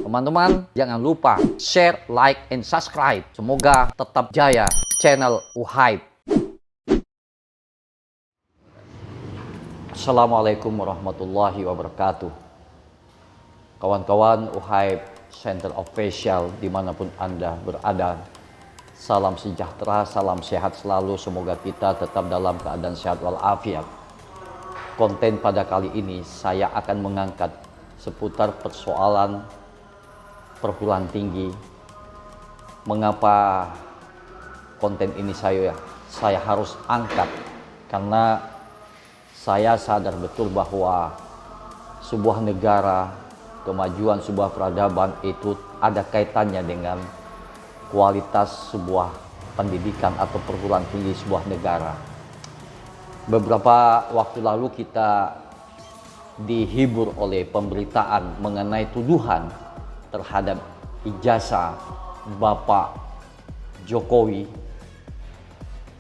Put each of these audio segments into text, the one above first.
Teman-teman, jangan lupa share, like, and subscribe. Semoga tetap jaya channel UHYPE. Assalamualaikum warahmatullahi wabarakatuh. Kawan-kawan UHYPE Center Official dimanapun Anda berada, salam sejahtera, salam sehat selalu. Semoga kita tetap dalam keadaan sehat walafiat. Konten pada kali ini saya akan mengangkat seputar persoalan perguruan tinggi. Mengapa konten ini saya harus angkat? Karena saya sadar betul bahwa sebuah negara, kemajuan sebuah peradaban itu ada kaitannya dengan kualitas sebuah pendidikan atau perguruan tinggi sebuah negara. Beberapa waktu lalu kita dihibur oleh pemberitaan mengenai tuduhan terhadap ijazah Bapak Jokowi,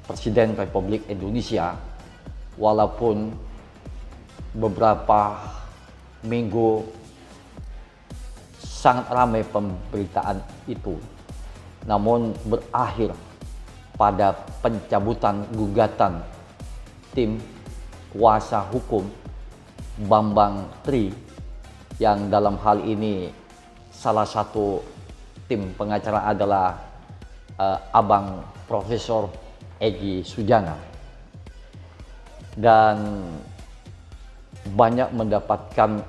Presiden Republik Indonesia, walaupun beberapa minggu sangat ramai pemberitaan itu, namun berakhir pada pencabutan gugatan tim kuasa hukum Bambang Tri, yang dalam hal ini salah satu tim pengacara adalah Abang Profesor Egy Sujana, dan banyak mendapatkan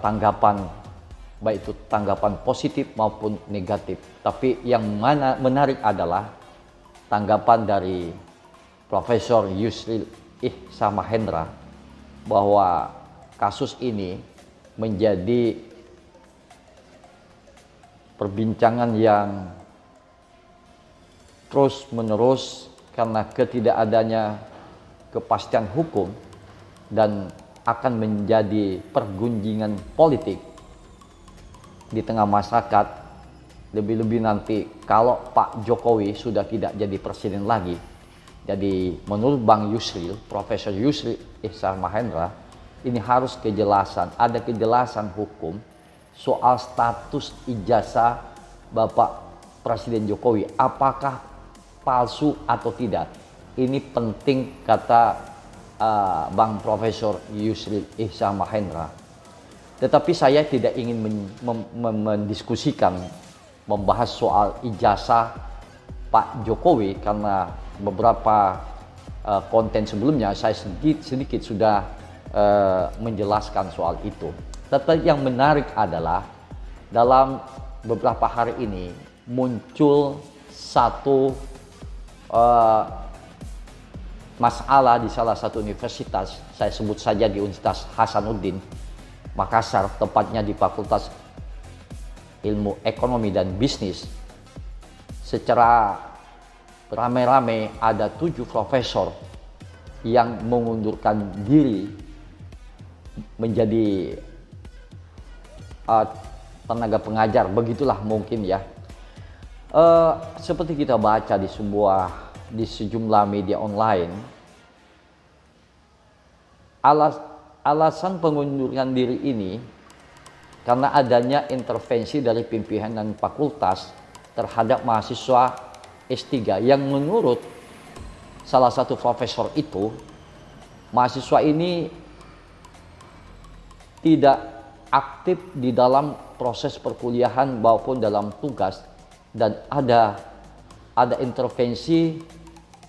tanggapan, baik itu tanggapan positif maupun negatif. Tapi yang mana menarik adalah tanggapan dari Profesor Yusril Ihsan Mahendra bahwa kasus ini menjadi perbincangan yang terus-menerus karena ketidakadanya kepastian hukum dan akan menjadi pergunjingan politik di tengah masyarakat. Lebih-lebih nanti kalau Pak Jokowi sudah tidak jadi presiden lagi. Jadi menurut Bang Yusril, Profesor Yusril Ihsan Mahendra, ini harus ada kejelasan hukum soal status ijazah Bapak Presiden Jokowi, apakah palsu atau tidak. Ini penting, kata Bang Profesor Yusril Ihsan Mahendra. Tetapi saya tidak ingin mendiskusikan, membahas soal ijazah Pak Jokowi, karena beberapa konten sebelumnya saya sedikit sudah menjelaskan soal itu. Tetapi yang menarik adalah dalam beberapa hari ini muncul satu masalah di salah satu universitas, saya sebut saja di Universitas Hasanuddin Makassar, tepatnya di Fakultas Ilmu Ekonomi dan Bisnis. Secara ramai-ramai ada 7 profesor yang mengundurkan diri menjadi tenaga pengajar, begitulah mungkin ya. Seperti kita baca di sejumlah media online, alasan pengunduran diri ini karena adanya intervensi dari pimpinan fakultas terhadap mahasiswa S3 yang menurut salah satu profesor itu, mahasiswa ini tidak aktif di dalam proses perkuliahan maupun dalam tugas, dan ada intervensi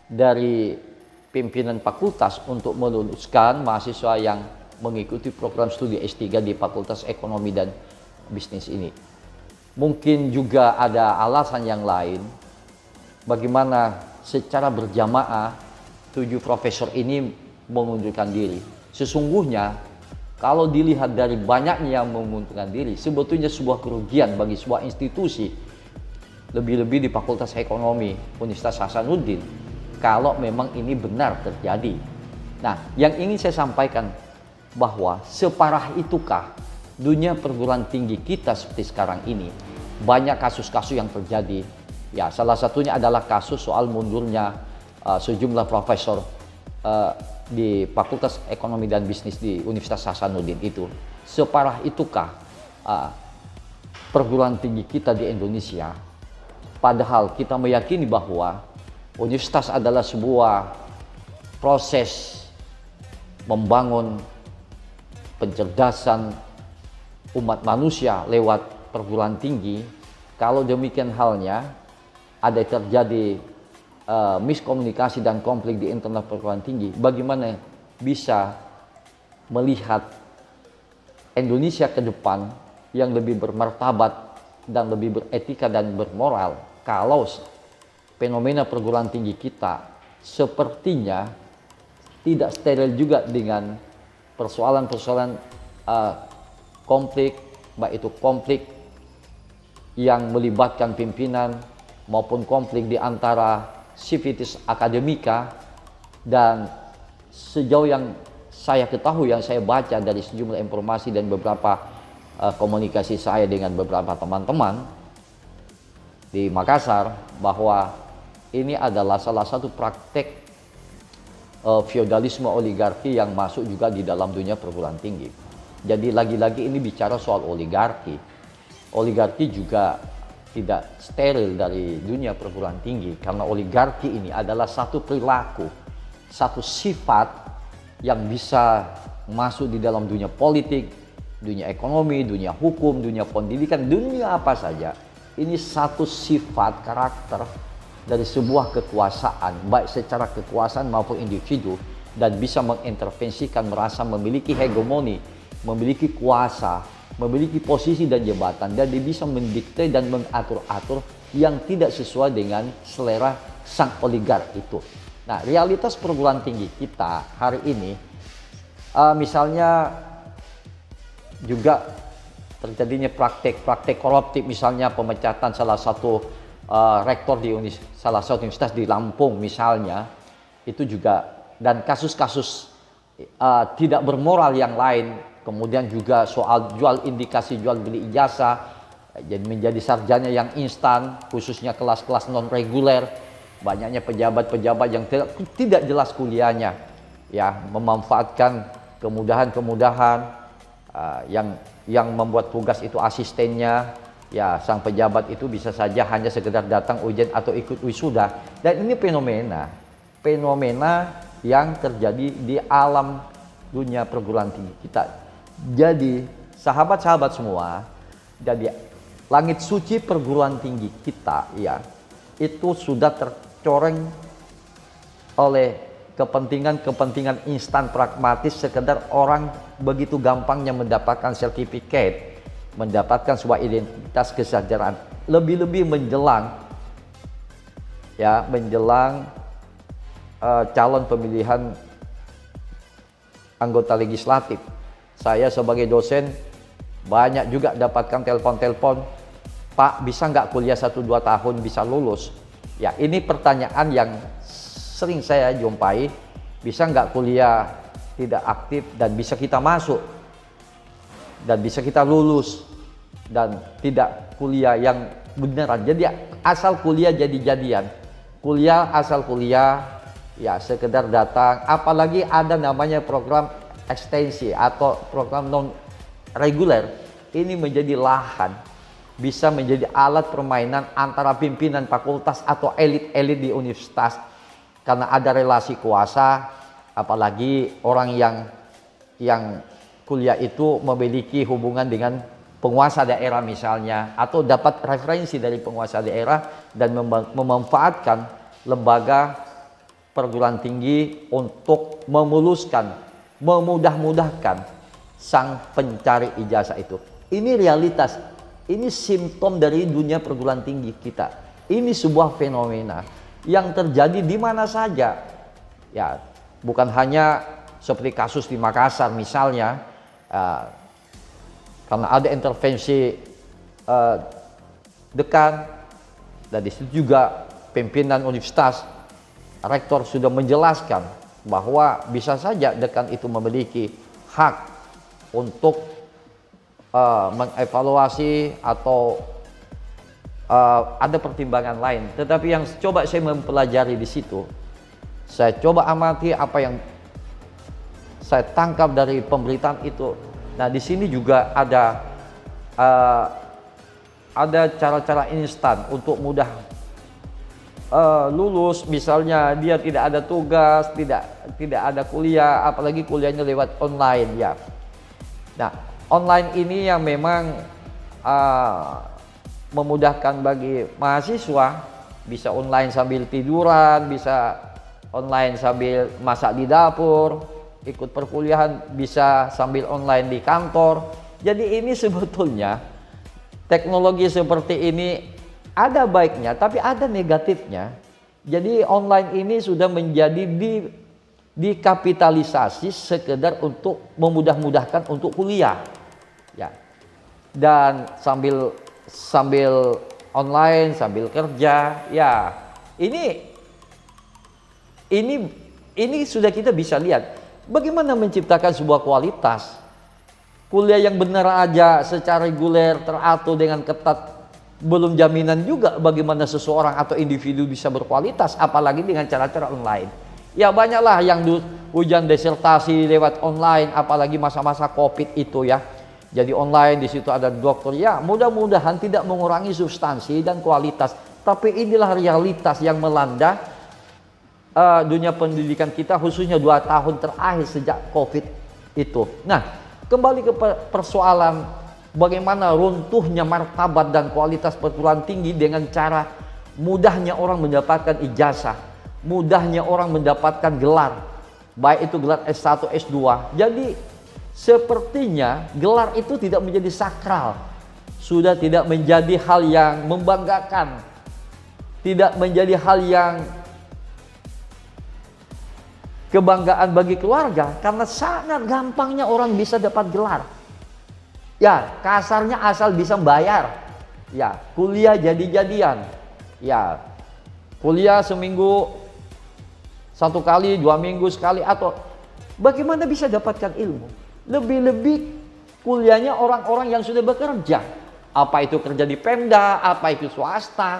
dari pimpinan fakultas untuk meluluskan mahasiswa yang mengikuti program studi S3 di Fakultas Ekonomi dan Bisnis ini. Mungkin juga ada alasan yang lain, bagaimana secara berjamaah 7 profesor ini mengundurkan diri. Sesungguhnya kalau dilihat dari banyaknya yang mengundurkan diri, sebetulnya sebuah kerugian bagi sebuah institusi, lebih-lebih di Fakultas Ekonomi Universitas Hasanuddin, kalau memang ini benar terjadi. Nah, yang ingin saya sampaikan bahwa separah itukah dunia perguruan tinggi kita seperti sekarang ini? Banyak kasus-kasus yang terjadi. Ya, salah satunya adalah kasus soal mundurnya sejumlah profesor di Fakultas Ekonomi dan Bisnis di Universitas Hasanuddin itu. Separah itukah perguruan tinggi kita di Indonesia, padahal kita meyakini bahwa universitas adalah sebuah proses membangun pencerdasan umat manusia lewat perguruan tinggi. Kalau demikian halnya, ada terjadi miskomunikasi dan konflik di internal perguruan tinggi, bagaimana bisa melihat Indonesia ke depan yang lebih bermartabat dan lebih beretika dan bermoral kalau fenomena perguruan tinggi kita sepertinya tidak steril juga dengan persoalan-persoalan konflik, baik itu konflik yang melibatkan pimpinan maupun konflik di antara sivitas akademika. Dan sejauh yang saya ketahui, yang saya baca dari sejumlah informasi dan beberapa komunikasi saya dengan beberapa teman-teman di Makassar, bahwa ini adalah salah satu praktek feodalisme oligarki yang masuk juga di dalam dunia perguruan tinggi. Jadi lagi-lagi ini bicara soal oligarki. Oligarki juga tidak steril dari dunia perguruan tinggi, karena oligarki ini adalah satu perilaku, satu sifat yang bisa masuk di dalam dunia politik, dunia ekonomi, dunia hukum, dunia pendidikan, dunia apa saja. Ini satu sifat karakter dari sebuah kekuasaan, baik secara kekuasaan maupun individu, dan bisa mengintervensikan, merasa memiliki hegemoni, memiliki kuasa, memiliki posisi dan jabatan, dan dia bisa mendikte dan mengatur-atur yang tidak sesuai dengan selera sang oligark itu. Nah, realitas perguruan tinggi kita hari ini, misalnya juga terjadinya praktek koruptif, misalnya pemecatan salah satu rektor di salah satu universitas di Lampung misalnya, itu juga, dan kasus-kasus tidak bermoral yang lain, kemudian juga soal jual indikasi jual beli ijazah, jadi menjadi sarjana yang instan, khususnya kelas-kelas non reguler, banyaknya pejabat-pejabat yang tidak jelas kuliahnya, ya, memanfaatkan kemudahan-kemudahan yang membuat tugas itu asistennya, ya, sang pejabat itu bisa saja hanya sekedar datang ujian atau ikut wisuda. Dan ini fenomena yang terjadi di alam dunia perguruan tinggi kita. Jadi sahabat-sahabat semua, jadi langit suci perguruan tinggi kita, ya, itu sudah tercoreng oleh kepentingan instan pragmatis, sekedar orang begitu gampangnya mendapatkan sertifikat, mendapatkan sebuah identitas kesejahteraan, lebih-lebih menjelang calon pemilihan anggota legislatif. Saya sebagai dosen banyak juga dapatkan telepon, Pak, bisa nggak kuliah 1-2 tahun bisa lulus? Ya, ini pertanyaan yang sering saya jumpai. Bisa nggak kuliah tidak aktif dan bisa kita masuk dan bisa kita lulus, dan tidak kuliah yang beneran. Jadi asal kuliah jadi-jadian, kuliah asal kuliah, ya, sekedar datang. Apalagi ada namanya program ekstensi atau program non reguler, ini menjadi lahan, bisa menjadi alat permainan antara pimpinan fakultas atau elit-elit di universitas, karena ada relasi kuasa. Apalagi orang yang kuliah itu memiliki hubungan dengan penguasa daerah misalnya, atau dapat referensi dari penguasa daerah dan memanfaatkan lembaga perguruan tinggi untuk memudah-mudahkan sang pencari ijazah itu. Ini realitas, ini simptom dari dunia perguruan tinggi kita. Ini sebuah fenomena yang terjadi di mana saja, ya, bukan hanya seperti kasus di Makassar misalnya, karena ada intervensi dekan, dan di situ juga pimpinan universitas, rektor sudah menjelaskan bahwa bisa saja dekan itu memiliki hak untuk mengevaluasi atau ada pertimbangan lain. Tetapi yang coba saya mempelajari di situ, saya coba amati apa yang saya tangkap dari pemberitaan itu. Nah, di sini juga ada ada cara-cara instan untuk mudah lulus. Misalnya dia tidak ada tugas, tidak ada kuliah, apalagi kuliahnya lewat online ya. Nah, online ini yang memang memudahkan bagi mahasiswa, bisa online sambil tiduran, bisa online sambil masak di dapur, ikut perkuliahan bisa sambil online di kantor. Jadi ini sebetulnya teknologi seperti ini ada baiknya, tapi ada negatifnya. Jadi online ini sudah menjadi dikapitalisasi sekedar untuk memudah-mudahkan untuk kuliah, ya. Dan sambil online, sambil kerja, ya. Ini sudah kita bisa lihat bagaimana menciptakan sebuah kualitas. Kuliah yang benar aja secara reguler teratur dengan ketat belum jaminan juga bagaimana seseorang atau individu bisa berkualitas, apalagi dengan cara-cara online. Ya banyaklah yang ujian disertasi lewat online, apalagi masa-masa Covid itu ya. Jadi online, di situ ada dokter. Ya, mudah-mudahan tidak mengurangi substansi dan kualitas, tapi inilah realitas yang melanda dunia pendidikan kita, khususnya 2 tahun terakhir sejak Covid itu. Nah, kembali ke persoalan bagaimana runtuhnya martabat dan kualitas perguruan tinggi dengan cara mudahnya orang mendapatkan ijazah, mudahnya orang mendapatkan gelar, baik itu gelar S1, S2. Jadi sepertinya gelar itu tidak menjadi sakral, sudah tidak menjadi hal yang membanggakan, tidak menjadi hal yang kebanggaan bagi keluarga, karena sangat gampangnya orang bisa dapat gelar. Ya, kasarnya asal bisa bayar. Ya, kuliah jadi-jadian. Ya, kuliah seminggu 1 kali, 2 minggu sekali, atau bagaimana bisa dapatkan ilmu? Lebih-lebih kuliahnya orang-orang yang sudah bekerja. Apa itu kerja di Pemda, apa itu swasta.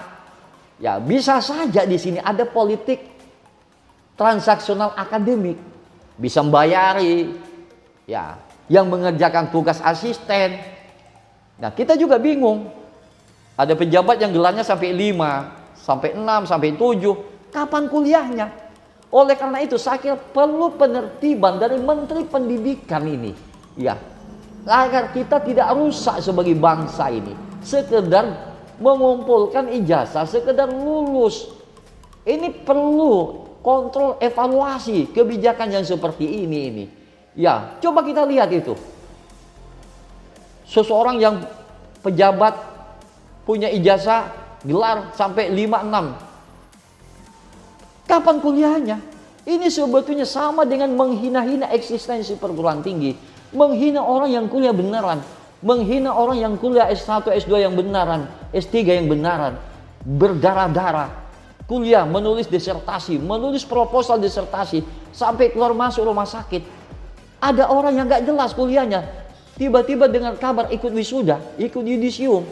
Ya, bisa saja di sini ada politik transaksional akademik, bisa membayari, ya, yang mengerjakan tugas asisten. Nah, kita juga bingung. Ada pejabat yang gelarnya sampai 5, sampai 6, sampai 7. Kapan kuliahnya? Oleh karena itu, saya kira perlu penertiban dari Menteri Pendidikan ini, ya, agar kita tidak rusak sebagai bangsa ini. Sekedar mengumpulkan ijazah, sekedar lulus. Ini perlu kontrol, evaluasi kebijakan yang seperti ini. Ya, coba kita lihat itu. Seseorang yang pejabat punya ijazah gelar sampai 5-6. Kapan kuliahnya? Ini sebetulnya sama dengan menghina-hina eksistensi perguruan tinggi, menghina orang yang kuliah beneran, menghina orang yang kuliah S1, S2 yang beneran, S3 yang beneran, berdarah-darah. Kuliah, menulis disertasi, menulis proposal disertasi, sampai keluar masuk rumah sakit. Ada orang yang gak jelas kuliahnya, tiba-tiba dengar kabar ikut wisuda, ikut yudisium.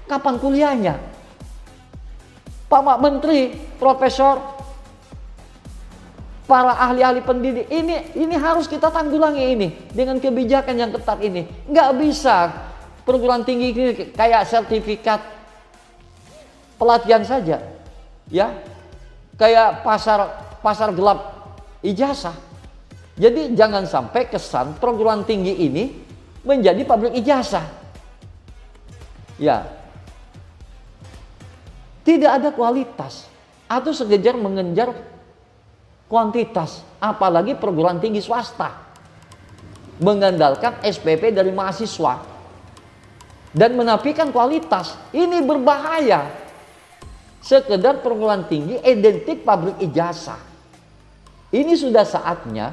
Kapan kuliahnya? Pak Menteri, Profesor, para ahli-ahli pendidik, ini harus kita tanggulangi ini dengan kebijakan yang ketat ini. Gak bisa perguruan tinggi ini kayak sertifikat pelatihan saja. Ya, kayak pasar gelap ijazah. Jadi jangan sampai kesan perguruan tinggi ini menjadi pabrik ijazah. Ya, tidak ada kualitas atau sekejar mengejar kuantitas, apalagi perguruan tinggi swasta mengandalkan SPP dari mahasiswa dan menafikan kualitas. Ini berbahaya. Sekedar perguruan tinggi identik pabrik ijazah. Ini sudah saatnya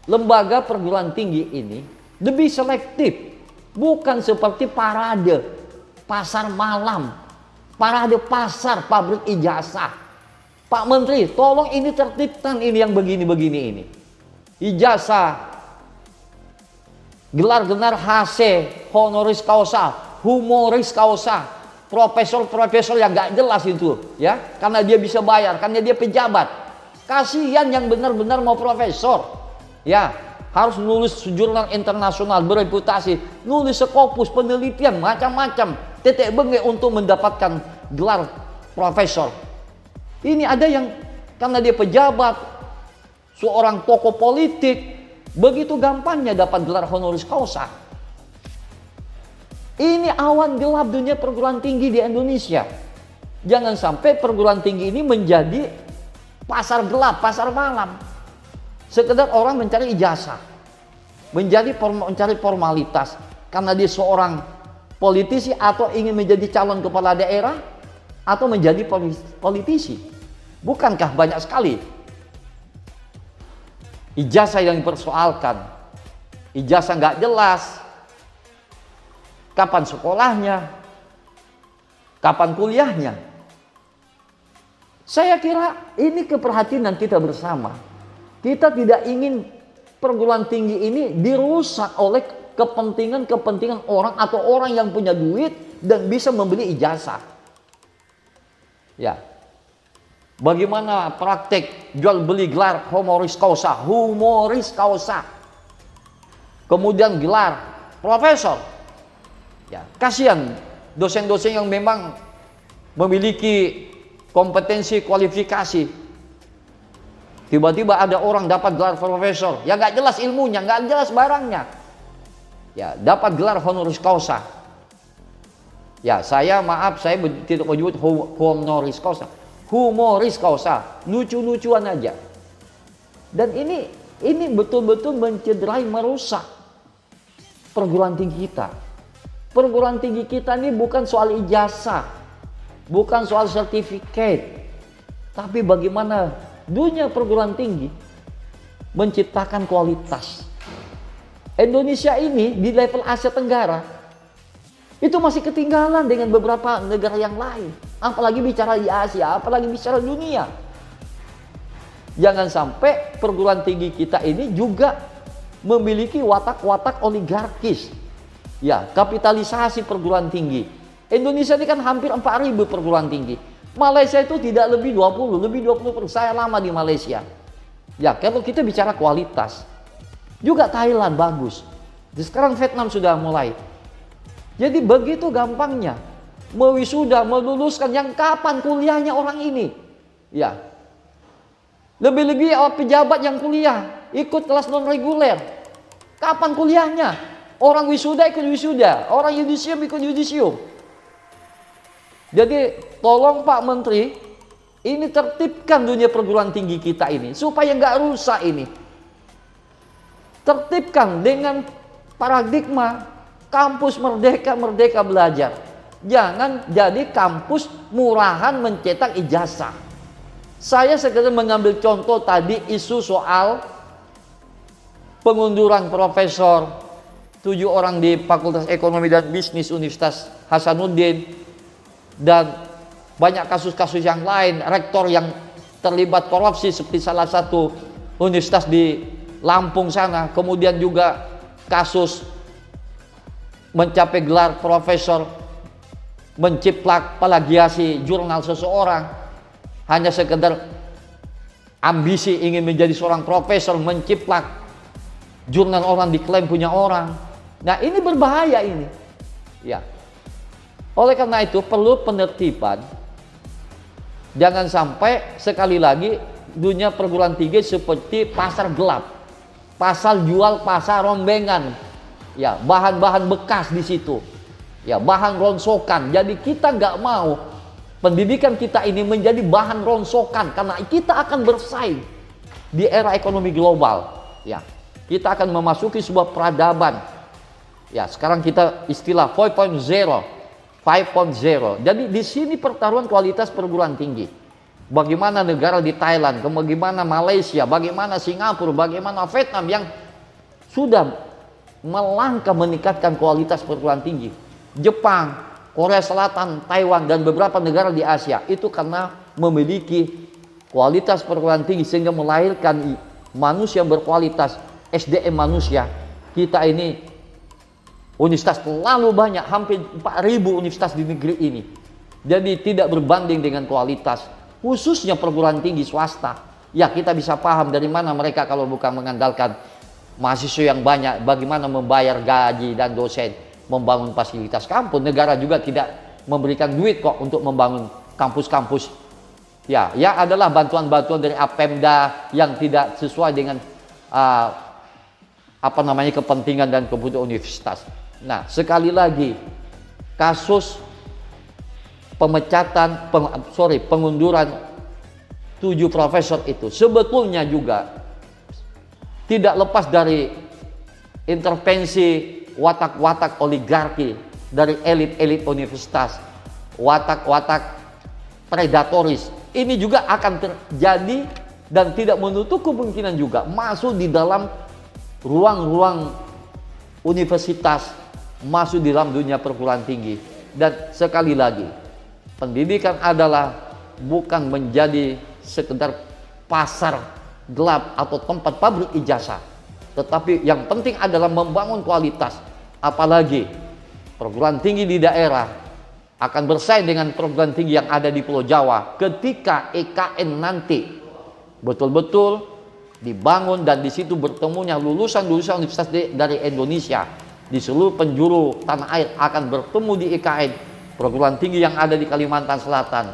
lembaga perguruan tinggi ini lebih selektif, bukan seperti parade pasar malam, parade pasar pabrik ijazah. Pak Menteri, tolong ini tertibkan ini yang begini-begini ini. Ijazah, gelar-gelar HC, honoris causa, humoris causa, profesor-profesor yang gak jelas itu, ya, karena dia bisa bayar, karena dia pejabat. Kasihan yang benar-benar mau profesor, ya, harus nulis jurnal internasional bereputasi, nulis skopus penelitian macam-macam, tetek bengek untuk mendapatkan gelar profesor. Ini ada yang karena dia pejabat, seorang tokoh politik, begitu gampangnya dapat gelar honoris causa. Ini awan gelap dunia perguruan tinggi di Indonesia. Jangan sampai perguruan tinggi ini menjadi pasar gelap, pasar malam. Sekedar orang mencari ijazah, mencari formalitas karena dia seorang politisi atau ingin menjadi calon kepala daerah atau menjadi politisi. Bukankah banyak sekali ijazah yang dipersoalkan? Ijazah nggak jelas, kapan sekolahnya, kapan kuliahnya. Saya kira ini keprihatinan kita bersama. Kita tidak ingin perguruan tinggi ini dirusak oleh kepentingan orang atau orang yang punya duit dan bisa membeli ijazah. Ya. Bagaimana praktek jual beli gelar honoris causa. Kemudian gelar profesor. Ya, kasihan dosen-dosen yang memang memiliki kompetensi kualifikasi. Tiba-tiba ada orang dapat gelar profesor, ya nggak jelas ilmunya, nggak jelas barangnya. Ya, dapat gelar honoris causa. Ya, saya tidak menyebut honoris causa. Humoris causa, lucu-lucuan aja. Dan ini betul-betul mencederai, merusak perguruan tinggi kita. Perguruan tinggi kita ini bukan soal ijazah, bukan soal sertifikat, tapi bagaimana dunia perguruan tinggi menciptakan kualitas. Indonesia ini di level Asia Tenggara itu masih ketinggalan dengan beberapa negara yang lain. Apalagi bicara di Asia, apalagi bicara dunia. Jangan sampai perguruan tinggi kita ini juga memiliki watak-watak oligarkis. Ya, kapitalisasi perguruan tinggi. Indonesia ini kan hampir 4.000 perguruan tinggi. Malaysia itu tidak lebih 20%. Saya lama di Malaysia. Ya, kalau kita bicara kualitas, juga Thailand bagus. Sekarang Vietnam sudah mulai. Jadi begitu gampangnya mewisuda, meluluskan yang kapan kuliahnya orang ini. Ya. Lebih-lebih pejabat yang kuliah, ikut kelas non reguler. Kapan kuliahnya? Orang wisuda ikut wisuda, orang yudisium ikut yudisium. Jadi tolong Pak Menteri, ini tertibkan dunia perguruan tinggi kita ini supaya nggak rusak ini. Tertibkan dengan paradigma kampus merdeka belajar. Jangan jadi kampus murahan mencetak ijazah. Saya sekedar mengambil contoh tadi isu soal pengunduran profesor 7 orang di Fakultas Ekonomi dan Bisnis Universitas Hasanuddin. Dan banyak kasus-kasus yang lain, rektor yang terlibat korupsi seperti salah satu universitas di Lampung sana. Kemudian juga kasus mencapai gelar profesor, menciplak plagiasi jurnal seseorang, hanya sekedar ambisi ingin menjadi seorang profesor, menciplak jurnal orang diklaim punya orang. Nah, ini berbahaya ini. Ya. Oleh karena itu perlu penertiban. Jangan sampai sekali lagi dunia perguruan tinggi seperti pasar gelap, pasar jual, pasar rombengan. Ya, bahan-bahan bekas di situ. Ya, bahan ronsokan. Jadi kita nggak mau pendidikan kita ini menjadi bahan ronsokan karena kita akan bersaing di era ekonomi global. Ya, kita akan memasuki sebuah peradaban. Ya, sekarang kita istilah 4.0. Jadi di sini pertaruhan kualitas perguruan tinggi. Bagaimana negara di Thailand, bagaimana Malaysia, bagaimana Singapura, bagaimana Vietnam yang sudah melangkah meningkatkan kualitas perguruan tinggi. Jepang, Korea Selatan, Taiwan dan beberapa negara di Asia itu karena memiliki kualitas perguruan tinggi sehingga melahirkan manusia berkualitas, SDM manusia. Kita ini universitas terlalu banyak, hampir 4.000 universitas di negeri ini. Jadi tidak berbanding dengan kualitas, khususnya perguruan tinggi swasta. Ya, kita bisa paham dari mana mereka kalau bukan mengandalkan mahasiswa yang banyak, bagaimana membayar gaji dan dosen. membangun fasilitas kampus. Negara juga tidak memberikan duit kok untuk membangun kampus-kampus. Ya adalah bantuan-bantuan dari Apemda yang tidak sesuai dengan kepentingan dan kebutuhan universitas. Nah, sekali lagi kasus pengunduran 7 profesor itu sebetulnya juga tidak lepas dari intervensi watak-watak oligarki dari elit-elit universitas, watak-watak predatoris. Ini juga akan terjadi dan tidak menutup kemungkinan juga masuk di dalam ruang-ruang universitas, masuk di dalam dunia perguruan tinggi. Dan sekali lagi, pendidikan adalah bukan menjadi sekedar pasar gelap atau tempat pabrik ijazah, tetapi yang penting adalah membangun kualitas. Apalagi perguruan tinggi di daerah akan bersaing dengan perguruan tinggi yang ada di Pulau Jawa ketika EKN nanti betul-betul dibangun dan di situ bertemunya lulusan-lulusan universitas dari Indonesia di seluruh penjuru tanah air akan bertemu di EKN. Perguruan tinggi yang ada di Kalimantan Selatan,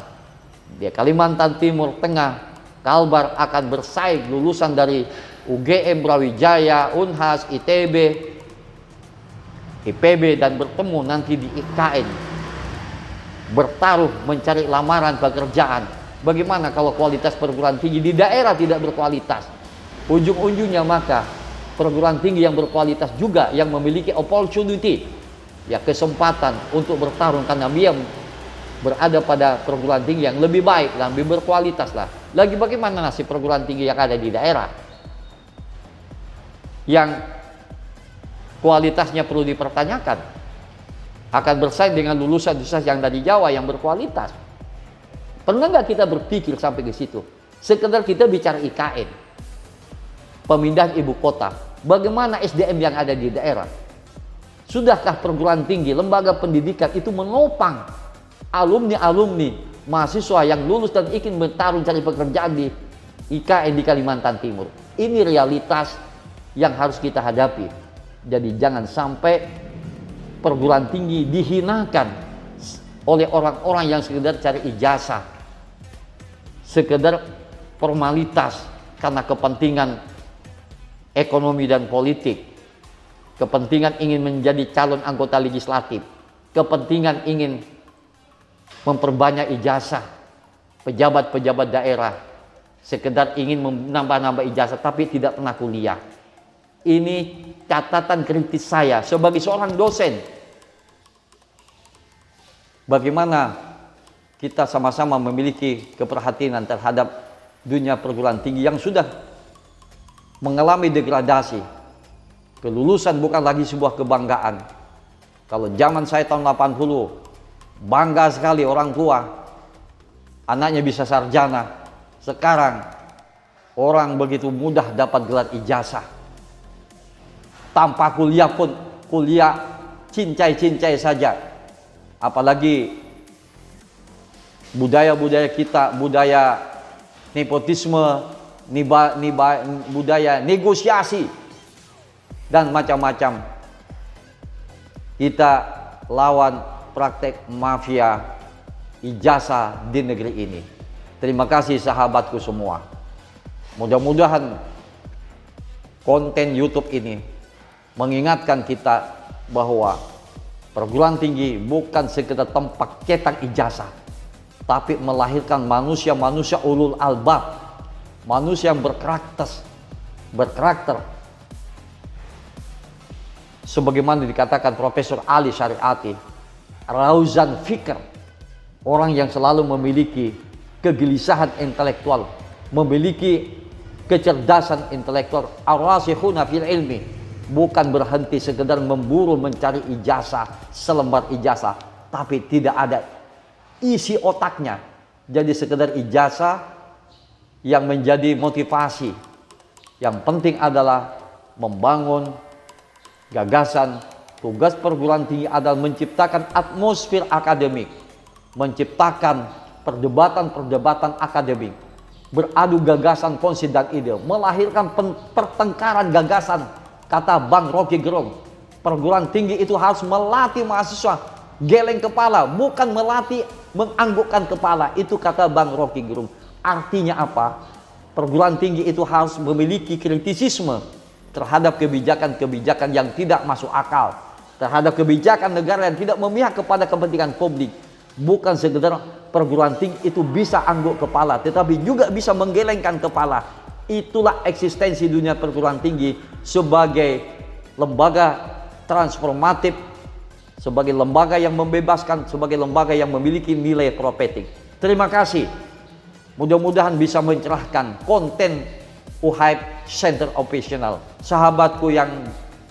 di Kalimantan Timur Tengah, Kalbar akan bersaing lulusan dari UGM, Brawijaya, Unhas, ITB, IPB, dan bertemu nanti di IKN, bertaruh mencari lamaran pekerjaan. Bagaimana kalau kualitas perguruan tinggi di daerah tidak berkualitas? Ujung-ujungnya maka perguruan tinggi yang berkualitas juga yang memiliki opportunity, ya kesempatan untuk bertarung karena dia berada pada perguruan tinggi yang lebih baik, lebih berkualitas lah. Lagi bagaimana nasib perguruan tinggi yang ada di daerah yang kualitasnya perlu dipertanyakan, akan bersaing dengan lulusan yang dari Jawa yang berkualitas. Pernah nggak kita berpikir sampai ke situ? Sekedar kita bicara IKN, pemindahan ibu kota, bagaimana SDM yang ada di daerah? Sudahkah perguruan tinggi, lembaga pendidikan itu menopang alumni-alumni, mahasiswa yang lulus dan ingin bertarung cari pekerjaan di IKN di Kalimantan Timur? Ini realitas yang harus kita hadapi. Jadi jangan sampai perguruan tinggi dihinakan oleh orang-orang yang sekedar cari ijazah, sekedar formalitas karena kepentingan ekonomi dan politik, kepentingan ingin menjadi calon anggota legislatif, kepentingan ingin memperbanyak ijazah pejabat-pejabat daerah, sekedar ingin menambah-nambah ijazah tapi tidak pernah kuliah. Ini catatan kritis saya sebagai seorang dosen. Bagaimana kita sama-sama memiliki keperhatian terhadap dunia perguruan tinggi yang sudah mengalami degradasi. Kelulusan bukan lagi sebuah kebanggaan. Kalau zaman saya tahun 80, bangga sekali orang tua, anaknya bisa sarjana. Sekarang, orang begitu mudah dapat gelar ijazah. Tanpa kuliah pun, kuliah cincai-cincai saja. Apalagi budaya-budaya kita, budaya nepotisme, budaya negosiasi, dan macam-macam. Kita lawan praktek mafia ijazah di negeri ini. Terima kasih sahabatku semua. Mudah-mudahan konten YouTube ini mengingatkan kita bahwa perguruan tinggi bukan sekedar tempat cetak ijazah, tapi melahirkan manusia-manusia ulul albab, manusia yang berkarakter. Sebagaimana dikatakan Profesor Ali Syariati, Rauzan Fikr, orang yang selalu memiliki kegelisahan intelektual, memiliki kecerdasan intelektual, ar-rasikhuna fil ilmi, bukan berhenti sekedar memburu mencari ijazah, selembar ijazah, tapi tidak ada isi otaknya. Jadi sekedar ijazah yang menjadi motivasi. Yang penting adalah membangun gagasan. Tugas perguruan tinggi adalah menciptakan atmosfer akademik, menciptakan perdebatan-perdebatan akademik, beradu gagasan, konsep dan ide, melahirkan pertengkaran gagasan. Kata Bang Rocky Gerung, Perguruan tinggi itu harus melatih mahasiswa geleng kepala, bukan melatih menganggukkan kepala. Itu kata Bang Rocky Gerung. Artinya apa? Perguruan tinggi itu harus memiliki kritisisme terhadap kebijakan-kebijakan yang tidak masuk akal, terhadap kebijakan negara yang tidak memihak kepada kepentingan publik. Bukan sekedar perguruan tinggi itu bisa angguk kepala, tetapi juga bisa menggelengkan kepala. Itulah eksistensi dunia perguruan tinggi sebagai lembaga transformatif, sebagai lembaga yang membebaskan, sebagai lembaga yang memiliki nilai profetik. Terima kasih. Mudah-mudahan bisa mencerahkan konten UHAIP Center Operational. Sahabatku yang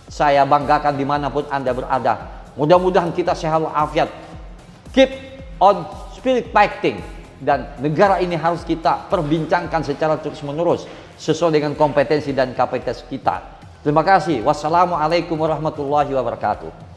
saya banggakan dimanapun Anda berada. Mudah-mudahan kita sehat walafiat. Keep on spirit fighting. Dan negara ini harus kita perbincangkan secara terus-menerus sesuai dengan kompetensi dan kapasitas kita. Terima kasih. Wassalamualaikum warahmatullahi wabarakatuh.